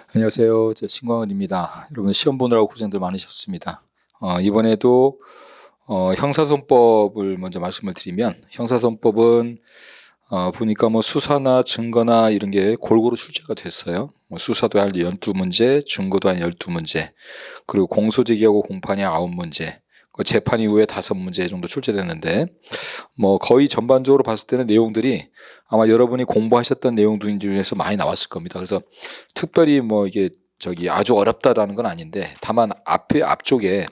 안녕하세요. 저 신광훈입니다. 여러분 시험 보느라고 고생들 많으셨습니다. 이번에도 형사소송법을 먼저 말씀을 드리면, 형사소송법은 보니까 뭐 수사나 증거나 이런 게 골고루 출제가 됐어요. 뭐 수사도 한 12문제, 증거도 한 12문제, 그리고 공소제기하고 공판이 9문제, 재판 이후에 5문제 정도 출제됐는데, 뭐 거의 전반적으로 봤을 때는 내용들이 아마 여러분이 공부하셨던 내용들 중에서 많이 나왔을 겁니다. 그래서 특별히 뭐 이게 아주 어렵다라는 건 아닌데, 다만 앞쪽에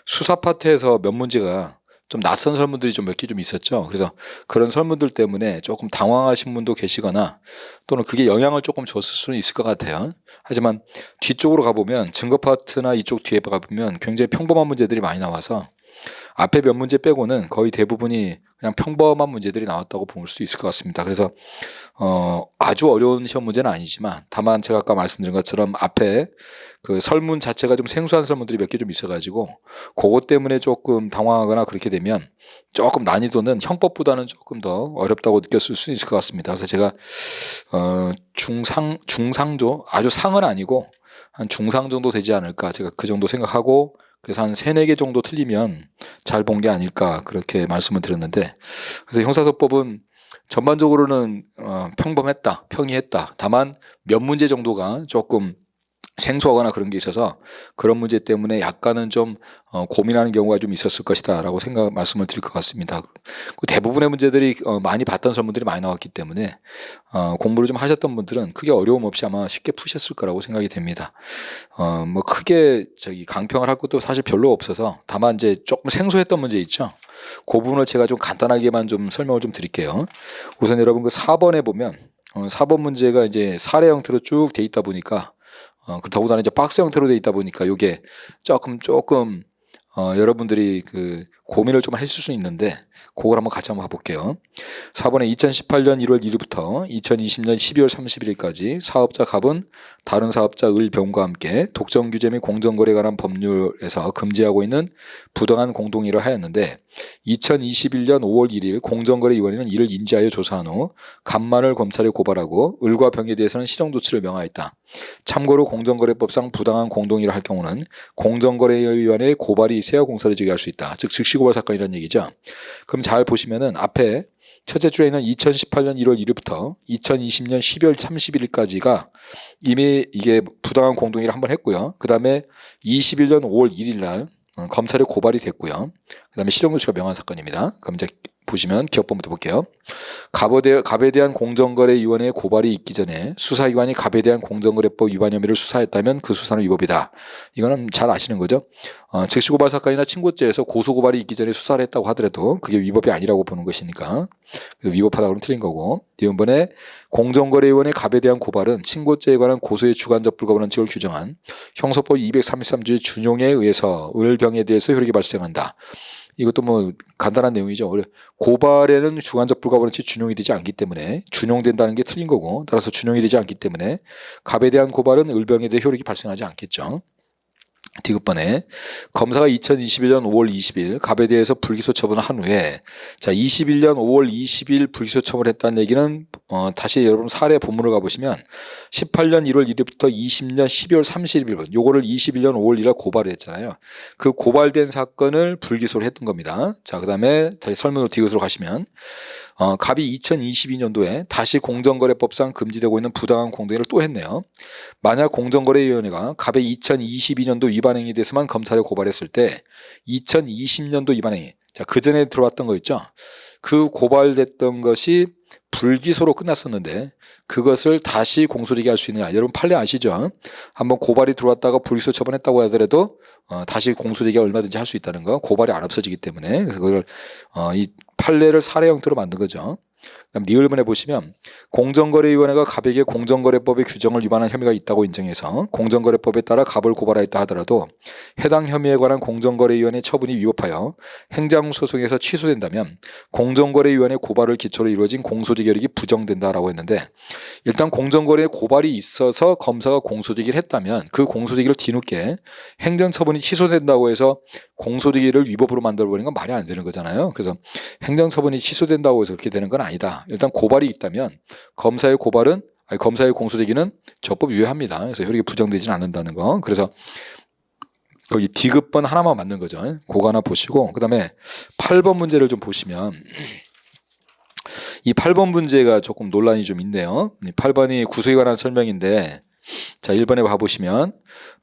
수사 파트에서 몇 문제가 좀 낯선 설문들이 좀 몇 개 좀 있었죠. 그래서 그런 설문들 때문에 조금 당황하신 분도 계시거나, 또는 그게 영향을 조금 줬을 수는 있을 것 같아요. 하지만 뒤쪽으로 가보면, 증거 파트나 이쪽 뒤에 가보면 굉장히 평범한 문제들이 많이 나와서 앞에 몇 문제 빼고는 거의 대부분이 그냥 평범한 문제들이 나왔다고 볼 수 있을 것 같습니다. 그래서 아주 어려운 시험 문제는 아니지만, 다만 제가 아까 말씀드린 것처럼 앞에 그 설문 자체가 좀 생소한 설문들이 몇 개 좀 있어가지고, 그것 때문에 조금 당황하거나 그렇게 되면 조금 난이도는 형법보다는 조금 더 어렵다고 느꼈을 수 있을 것 같습니다. 그래서 제가 중상조, 아주 상은 아니고 한 중상 정도 되지 않을까, 제가 그 정도 생각하고, 그래서 한 3, 4개 정도 틀리면 잘 본 게 아닐까, 그렇게 말씀을 드렸는데, 그래서 형사소법은 전반적으로는 평범했다, 평이했다. 다만 몇 문제 정도가 조금 생소하거나 그런 게 있어서, 그런 문제 때문에 약간은 좀 고민하는 경우가 좀 있었을 것이다 라고 말씀을 드릴 것 같습니다. 대부분의 문제들이 많이 봤던 설문들이 많이 나왔기 때문에 공부를 좀 하셨던 분들은 크게 어려움 없이 아마 쉽게 푸셨을 거라고 생각이 됩니다. 뭐 크게 강평을 할 것도 사실 별로 없어서, 다만 이제 조금 생소했던 문제 있죠. 그 부분을 제가 좀 간단하게만 좀 설명을 좀 드릴게요. 우선 여러분 그 4번에 보면 4번 문제가 이제 사례 형태로 쭉 돼 있다 보니까, 더군다나 이제 박스 형태로 돼 있다 보니까 요게 조금 여러분들이 그 고민을 좀 하실 수 있는데, 그걸 한번 같이 한번 봐볼게요. 4번에 2018년 1월 1일부터 2020년 12월 31일까지 사업자 갑은 다른 사업자 을, 병과 함께 독점 규제 및 공정거래에 관한 법률에서 금지하고 있는 부당한 공동의를 하였는데, 2021년 5월 1일 공정거래위원회는 이를 인지하여 조사한 후 갑만을 검찰에 고발하고 을과 병에 대해서는 실형조치를 명하였다. 참고로 공정거래법상 부당한 공동의를 할 경우는 공정거래위원회의 고발이 있어야 공소를 제기할 수 있다. 즉 즉시고발 사건이라는 얘기죠. 그럼 잘 보시면은 앞에 첫째 줄에는 2018년 1월 1일부터 2020년 12월 31일까지가 이미 이게 부당한 공동의를 한번 했고요. 그 다음에 21년 5월 1일 날 검찰에 고발이 됐고요. 그 다음에 실형조치가 명한 사건입니다. 그럼 이제 보시면 기업법부터 볼게요. 갑에 대한 공정거래위원회의 고발이 있기 전에 수사기관이 갑에 대한 공정거래법 위반 혐의를 수사했다면 그 수사는 위법이다. 이거는 잘 아시는 거죠. 즉시고발 사건이나 친고죄에서 고소고발이 있기 전에 수사를 했다고 하더라도 그게 위법이 아니라고 보는 것이니까, 위법하다고 하면 틀린 거고, 이번에 공정거래위원회 갑에 대한 고발은 친고죄에 관한 고소의 주관적 불가분원칙을 규정한 형소법 233조의 준용에 의해서 을병에 대해서 효력이 발생한다. 이것도 뭐 간단한 내용이죠. 고발에는 주관적 불가분원칙이 준용이 되지 않기 때문에, 준용된다는 게 틀린 거고, 따라서 준용이 되지 않기 때문에 갑에 대한 고발은 을병에 대해 효력이 발생하지 않겠죠. 디귿번에 검사가 2021년 5월 20일 갑에 대해서 불기소 처분을 한 후에, 자 21년 5월 20일 불기소 처분했다는 얘기는 다시 여러분 사례 본문을 가보시면 18년 1월 1일부터 20년 12월 30일, 요거를 21년 5월 1일 고발을 했잖아요. 그 고발된 사건을 불기소를 했던 겁니다. 자, 그 다음에 다시 설명으로 디귿으로 가시면 갑이 2022년도에 다시 공정거래법상 금지되고 있는 부당한 공동의를 또 했네요. 만약 공정거래위원회가 갑의 2022년도 위반행위에 대해서만 검찰에 고발했을 때 2020년도 위반행위, 자, 그 전에 들어왔던 거 있죠. 그 고발됐던 것이 불기소로 끝났었는데 그것을 다시 공소제기할 수 있느냐. 여러분 판례 아시죠? 한번 고발이 들어왔다가 불기소 처분했다고 하더라도 다시 공소제기가 얼마든지 할 수 있다는 거, 고발이 안 없어지기 때문에. 그래서 그걸 이 판례를 사례 형태로 만든 거죠. 그다음 니을문에 보시면 공정거래위원회가 갑에게 공정거래법의 규정을 위반한 혐의가 있다고 인정해서 공정거래법에 따라 갑을 고발하였다 하더라도 해당 혐의에 관한 공정거래위원회 처분이 위법하여 행정소송에서 취소된다면 공정거래위원회 고발을 기초로 이루어진 공소제기력이 부정된다라고 했는데, 일단 공정거래에 고발이 있어서 검사가 공소제기를 했다면 그 공소제기를 뒤늦게 행정처분이 취소된다고 해서 공소제기를 위법으로 만들어버리는 건 말이 안 되는 거잖아요. 그래서 행정처분이 취소된다고 해서 그렇게 되는 건 아니다. 일단 고발이 있다면 검사의 고발은 검사의 공소되기는 적법 유효합니다. 그래서 효력이 부정되지는 않는다는 거. 그래서 거기 D급번 하나만 맞는 거죠. 그거 하나 보시고, 그 다음에 8번 문제를 좀 보시면, 이 8번 문제가 조금 논란이 좀 있네요. 8번이 구속에 관한 설명인데, 자, 1번에 봐보시면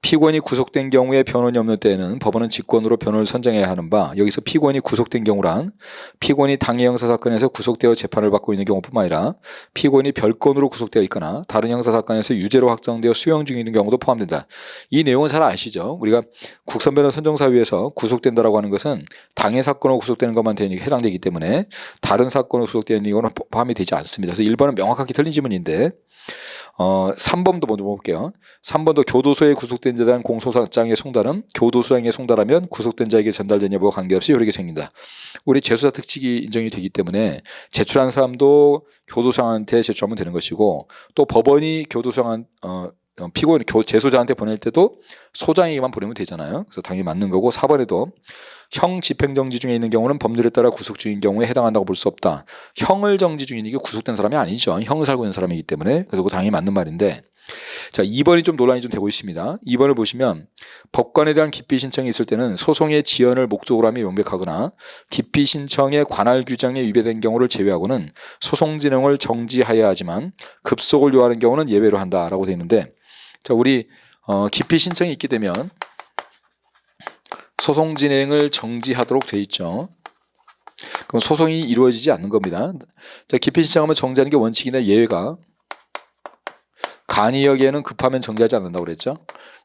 피고인이 구속된 경우에 변호인이 없는 때에는 법원은 직권으로 변호를 선정해야 하는 바, 여기서 피고인이 구속된 경우란 피고인이 당해 형사사건에서 구속되어 재판을 받고 있는 경우뿐만 아니라 피고인이 별건으로 구속되어 있거나 다른 형사사건에서 유죄로 확정되어 수용 중에 있는 경우도 포함된다. 이 내용은 잘 아시죠? 우리가 국선변호 선정사유에서 구속된다라고 하는 것은 당해 사건으로 구속되는 것만 해당되기 때문에 다른 사건으로 구속되어 있는 경우는 포함이 되지 않습니다. 그래서 1번은 명확하게 틀린 지문인데, 3번도 먼저 볼게요. 3번도 교도소에 구속된 자에 대한 공소장의 송달은 교도소장에 송달하면 구속된 자에게 전달된 여부와 관계없이 효력이 생긴다. 우리 재수사 특칙이 인정이 되기 때문에 제출한 사람도 교도소장한테 제출하면 되는 것이고, 또 법원이 교도소장 피고인 재소자한테 보낼 때도 소장에게만 보내면 되잖아요. 그래서 당연히 맞는 거고, 4번에도 형 집행정지 중에 있는 경우는 법률에 따라 구속 중인 경우에 해당한다고 볼 수 없다. 형을 정지 중인 이게 구속된 사람이 아니죠. 형을 살고 있는 사람이기 때문에. 그래서 그거 당연히 맞는 말인데, 자, 2번이 좀 논란이 좀 되고 있습니다. 2번을 보시면 법관에 대한 기피 신청이 있을 때는 소송의 지연을 목적으로 함이 명백하거나 기피 신청의 관할 규정에 위배된 경우를 제외하고는 소송 진행을 정지하여야 하지만 급속을 요하는 경우는 예외로 한다라고 되어 있는데, 자, 우리 기피 신청이 있게 되면 소송 진행을 정지하도록 되어 있죠. 그럼 소송이 이루어지지 않는 겁니다. 자, 기피 신청하면 정지하는 게 원칙인데 예외가 간이 여기에는 급하면 정지하지 않는다고 그랬죠.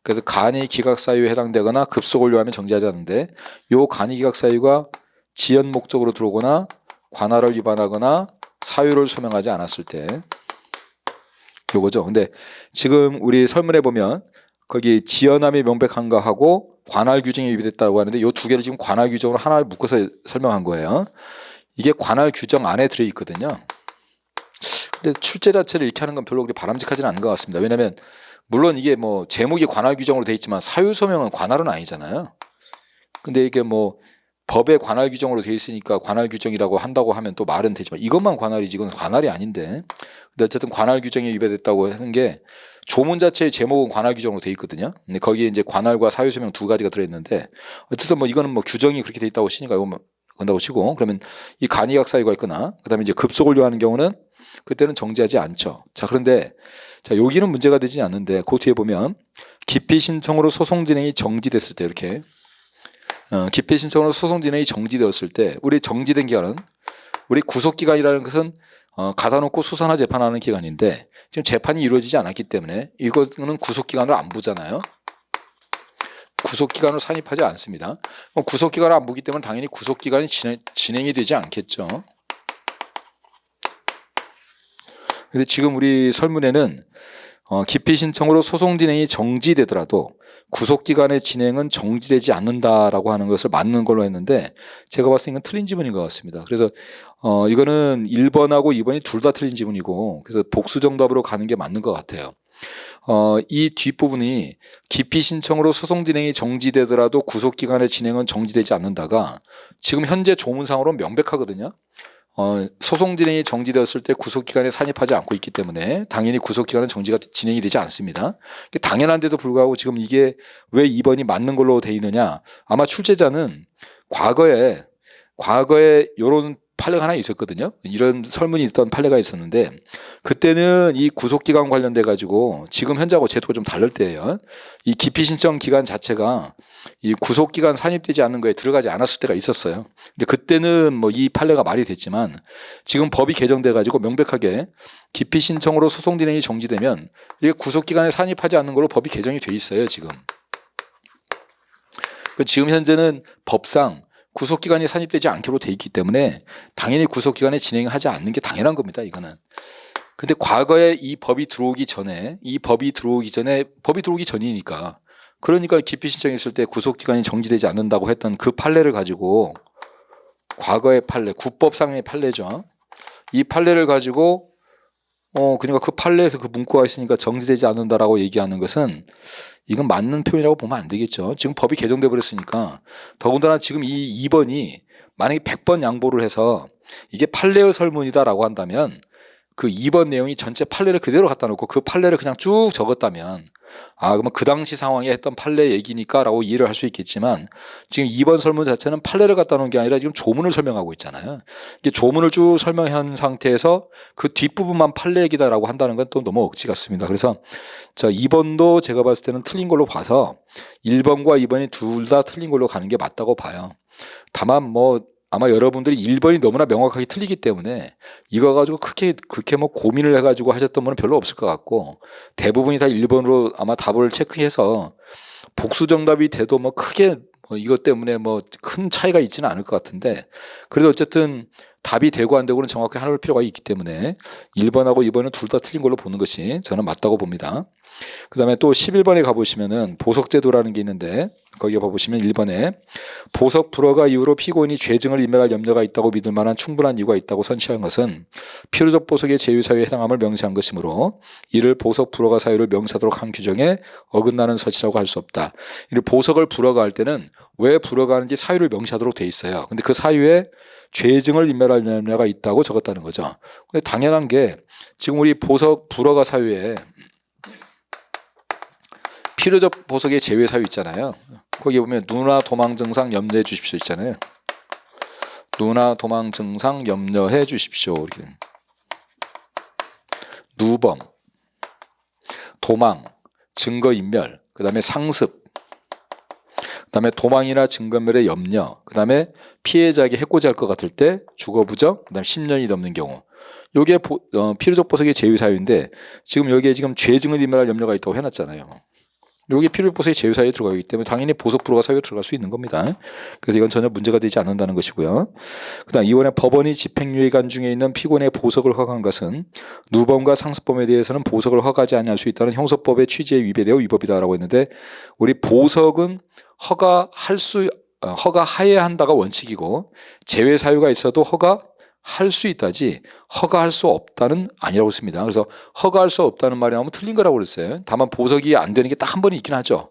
그래서 간이 기각 사유에 해당되거나 급속을 요하면 정지하지 않는데, 요 간이 기각 사유가 지연 목적으로 들어오거나 관할을 위반하거나 사유를 소명하지 않았을 때 요거죠. 근데 지금 우리 설문에 보면 거기 지연함이 명백한가 하고 관할 규정에 위배됐다고 하는데, 이 두 개를 지금 관할 규정으로 하나 묶어서 설명한 거예요. 이게 관할 규정 안에 들어있거든요. 근데 출제 자체를 이렇게 하는 건 별로 그렇게 바람직하지는 않은 것 같습니다. 왜냐하면 물론 이게 뭐 제목이 관할 규정으로 돼 있지만 사유 소명은 관할은 아니잖아요. 근데 이게 뭐 법의 관할 규정으로 돼 있으니까 관할 규정이라고 한다고 하면 또 말은 되지만 이것만 관할이지 이건 관할이 아닌데, 근데 어쨌든 관할 규정에 위배됐다고 하는 게 조문 자체의 제목은 관할 규정으로 돼 있거든요. 근데 거기에 이제 관할과 사유 소명 두 가지가 들어있는데, 어쨌든 뭐 이거는 뭐 규정이 그렇게 돼 있다고 치니까 이거 건다고 치고, 그러면 이 간이각 사유가 있거나 그다음에 이제 급속을 요하는 경우는 그때는 정지하지 않죠. 자, 그런데 자, 여기는 문제가 되지 않는데 그 뒤에 보면 기피 신청으로 소송 진행이 정지됐을 때, 이렇게 기피 신청으로 소송 진행이 정지되었을 때 우리 정지된 기간은 우리 구속 기간이라는 것은 가다 놓고 수사나 재판하는 기간인데, 지금 재판이 이루어지지 않았기 때문에 이거는 구속 기간을 안 보잖아요. 구속 기간을 산입하지 않습니다. 구속 기간을 안 보기 때문에 당연히 구속 기간이 진행이 되지 않겠죠. 근데 지금 우리 설문에는 기피 신청으로 소송 진행이 정지되더라도 구속 기간의 진행은 정지되지 않는다라고 하는 것을 맞는 걸로 했는데, 제가 봤을 때 이건 틀린 지문인 것 같습니다. 그래서 이거는 1번하고 2번이 둘 다 틀린 지문이고, 그래서 복수 정답으로 가는 게 맞는 것 같아요. 이 뒷부분이 기피 신청으로 소송 진행이 정지되더라도 구속 기간의 진행은 정지되지 않는다가 지금 현재 조문상으로 명백하거든요. 소송 진행이 정지되었을 때 구속기간에 산입하지 않고 있기 때문에 당연히 구속기간은 진행이 되지 않습니다. 당연한데도 불구하고 지금 이게 왜 2번이 맞는 걸로 돼 있느냐, 아마 출제자는 과거에 이런 판례가 하나 있었거든요. 이런 설문이 있던 판례가 있었는데, 그때는 이 구속기간 관련돼 가지고 지금 현재하고 제도가 좀 다를 때예요. 이 기피 신청 기간 자체가 이 구속기간 산입되지 않는 거에 들어가지 않았을 때가 있었어요. 근데 그때는 뭐 이 판례가 말이 됐지만, 지금 법이 개정돼 가지고 명백하게 기피 신청으로 소송 진행이 정지되면 이게 구속기간에 산입하지 않는 걸로 법이 개정이 돼 있어요. 지금 현재는 법상 구속기간이 산입되지 않기로 돼 있기 때문에 당연히 구속기간에 진행하지 않는 게 당연한 겁니다. 이거는. 근데 과거에 이 법이 들어오기 전이니까, 그러니까 기피 신청했을 때 구속기간이 정지되지 않는다고 했던 그 판례를 가지고, 과거의 판례, 국법상의 판례죠. 이 판례를 가지고 그러니까 그 판례에서 그 문구가 있으니까 정지되지 않는다라고 얘기하는 것은 이건 맞는 표현이라고 보면 안 되겠죠. 지금 법이 개정돼 버렸으니까. 더군다나 지금 이 2번이 만약에 100번 양보를 해서 이게 판례의 설문이다라고 한다면 그 2번 내용이 전체 판례를 그대로 갖다 놓고 그 판례를 그냥 쭉 적었다면 그러면 그 당시 상황에 했던 판례 얘기니까 라고 이해를 할 수 있겠지만 지금 2번 설문 자체는 판례를 갖다 놓은 게 아니라 지금 조문을 설명하고 있잖아요. 이게 조문을 쭉 설명한 상태에서 그 뒷부분만 판례 얘기다라고 한다는 건 또 너무 억지 같습니다. 그래서 2번도 제가 봤을 때는 틀린 걸로 봐서 1번과 2번이 둘 다 틀린 걸로 가는 게 맞다고 봐요. 다만 아마 여러분들이 1번이 너무나 명확하게 틀리기 때문에 이거 가지고 그렇게 고민을 해가지고 하셨던 분은 별로 없을 것 같고 대부분이 다 1번으로 아마 답을 체크해서 복수 정답이 돼도 크게 이것 때문에 큰 차이가 있지는 않을 것 같은데 그래도 어쨌든 답이 되고 안 되고는 정확히 하는 필요가 있기 때문에 1번하고 2번은 둘 다 틀린 걸로 보는 것이 저는 맞다고 봅니다. 그 다음에 또 11번에 가보시면은 보석제도라는 게 있는데 거기에 봐보시면 1번에 보석 불허가 이후로 피고인이 죄증을 인멸할 염려가 있다고 믿을 만한 충분한 이유가 있다고 선치한 것은 필요적 보석의 제휴 사유에 해당함을 명시한 것이므로 이를 보석 불허가 사유를 명시하도록 한 규정에 어긋나는 서치라고 할 수 없다. 이 보석을 불허가 할 때는 왜 불허가 하는지 사유를 명시하도록 돼 있어요. 근데 그 사유에 죄증을 인멸할 염려가 있다고 적었다는 거죠. 근데 당연한 게 지금 우리 보석 불허가 사유에 필요적 보석의 제외 사유 있잖아요. 거기 보면 누나 도망 증상 염려해 주십시오 있잖아요. 누나 도망 증상 염려해 주십시오. 이렇게. 누범, 도망, 증거인멸, 그 다음에 상습, 그 다음에 도망이나 증거인멸의 염려, 그 다음에 피해자에게 해코지 할 것 같을 때 주거부정, 그 다음에 10년이 넘는 경우. 요게 필요적 보석의 제외 사유인데 지금 여기에 지금 죄증을 인멸할 염려가 있다고 해놨잖아요. 여기 필요적 보석의 제외 사유에 들어가기 때문에 당연히 보석 불허가 사유에 들어갈 수 있는 겁니다. 그래서 이건 전혀 문제가 되지 않는다는 것이고요. 그다음 이번에 법원이 집행유예기간 중에 있는 피고인의 보석을 허가한 것은 누범과 상습범에 대해서는 보석을 허가하지 아니할 수 있다는 형소법의 취지에 위배되어 위법이다라고 했는데 우리 보석은 허가하여야 한다가 원칙이고 제외 사유가 있어도 허가할 수 있다지 허가할 수 없다는 아니라고 했습니다. 그래서 허가할 수 없다는 말이 나오면 틀린 거라고 그랬어요. 다만 보석이 안 되는 게 딱 한 번 있긴 하죠.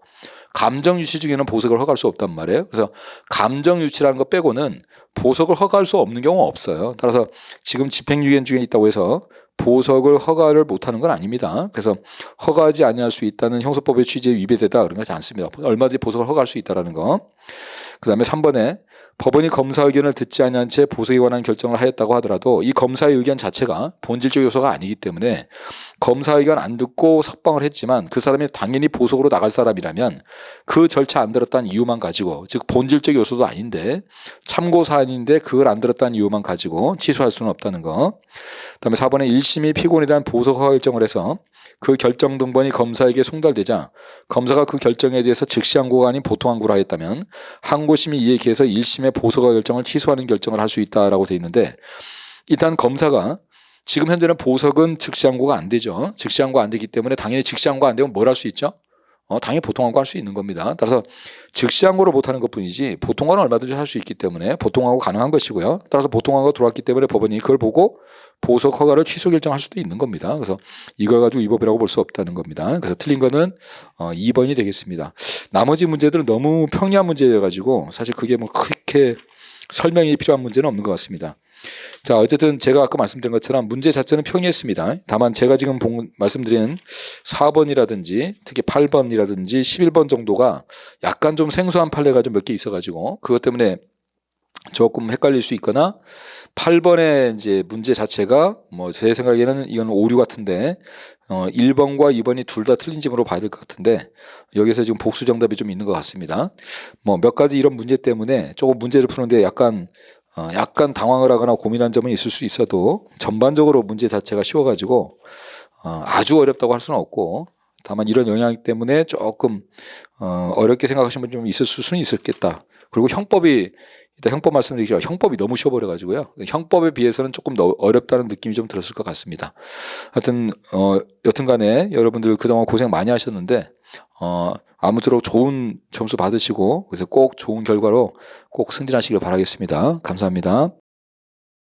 감정유치 중에는 보석을 허가할 수 없단 말이에요. 그래서 감정유치라는 거 빼고는 보석을 허가할 수 없는 경우가 없어요. 따라서 지금 집행유예 중에 있다고 해서 보석을 허가를 못하는 건 아닙니다. 그래서 허가하지 아니할 수 있다는 형소법의 취지에 위배되다 그런 것이 않습니다. 얼마든지 보석을 허가할 수 있다는 거. 그 다음에 3번에 법원이 검사 의견을 듣지 아니한 채 보석에 관한 결정을 하였다고 하더라도 이 검사의 의견 자체가 본질적 요소가 아니기 때문에 검사 의견 안 듣고 석방을 했지만 그 사람이 당연히 보석으로 나갈 사람이라면 그 절차 안 들었다는 이유만 가지고 즉 본질적 요소도 아닌데 참고 사안인데 그걸 안 들었다는 이유만 가지고 취소할 수는 없다는 거. 그다음에 4번에 1심이 피고인에 대한 보석 허가 결정을 해서 그 결정 등본이 검사에게 송달되자 검사가 그 결정에 대해서 즉시 항고가 아닌 보통 항고를 하였다면 항고심이 이에 기해서 1심의 보석 허가 결정을 취소하는 결정을 할 수 있다라고 되어 있는데 일단 검사가 지금 현재는 보석은 즉시 항고가 안 되죠. 즉시 항고 안 되기 때문에 당연히 즉시 항고 안 되면 뭘 할 수 있죠? 당연히 보통 항고 할 수 있는 겁니다. 따라서 즉시 항고를 못하는 것뿐이지 보통 항고는 얼마든지 할 수 있기 때문에 보통 항고 가능한 것이고요. 따라서 보통 항고가 들어왔기 때문에 법원이 그걸 보고 보석 허가를 취소 결정할 수도 있는 겁니다. 그래서 이걸 가지고 위법이라고 볼 수 없다는 겁니다. 그래서 틀린 거는 2번이 되겠습니다. 나머지 문제들은 너무 평이한 문제여가지고 사실 그게 그렇게 설명이 필요한 문제는 없는 것 같습니다. 자, 어쨌든 제가 아까 말씀드린 것처럼 문제 자체는 평이했습니다. 다만 제가 지금 말씀드린 4번이라든지 특히 8번이라든지 11번 정도가 약간 좀 생소한 판례가 좀 몇 개 있어가지고 그것 때문에 조금 헷갈릴 수 있거나 8번의 이제 문제 자체가 제 생각에는 이건 오류 같은데 1번과 2번이 둘 다 틀린 점으로 봐야 될 것 같은데 여기서 지금 복수 정답이 좀 있는 것 같습니다. 몇 가지 이런 문제 때문에 조금 문제를 푸는데 약간 당황을 하거나 고민한 점은 있을 수 있어도 전반적으로 문제 자체가 쉬워가지고 아주 어렵다고 할 수는 없고 다만 이런 영향 때문에 조금 어렵게 생각하시는 분 좀 있을 수는 있었겠다. 그리고 일단 형법 말씀드리죠. 형법이 너무 쉬워버려가지고요. 형법에 비해서는 조금 더 어렵다는 느낌이 좀 들었을 것 같습니다. 하여튼 여튼간에 여러분들 그동안 고생 많이 하셨는데 아무쪼록 좋은 점수 받으시고 그래서 꼭 좋은 결과로 꼭 승진하시길 바라겠습니다. 감사합니다.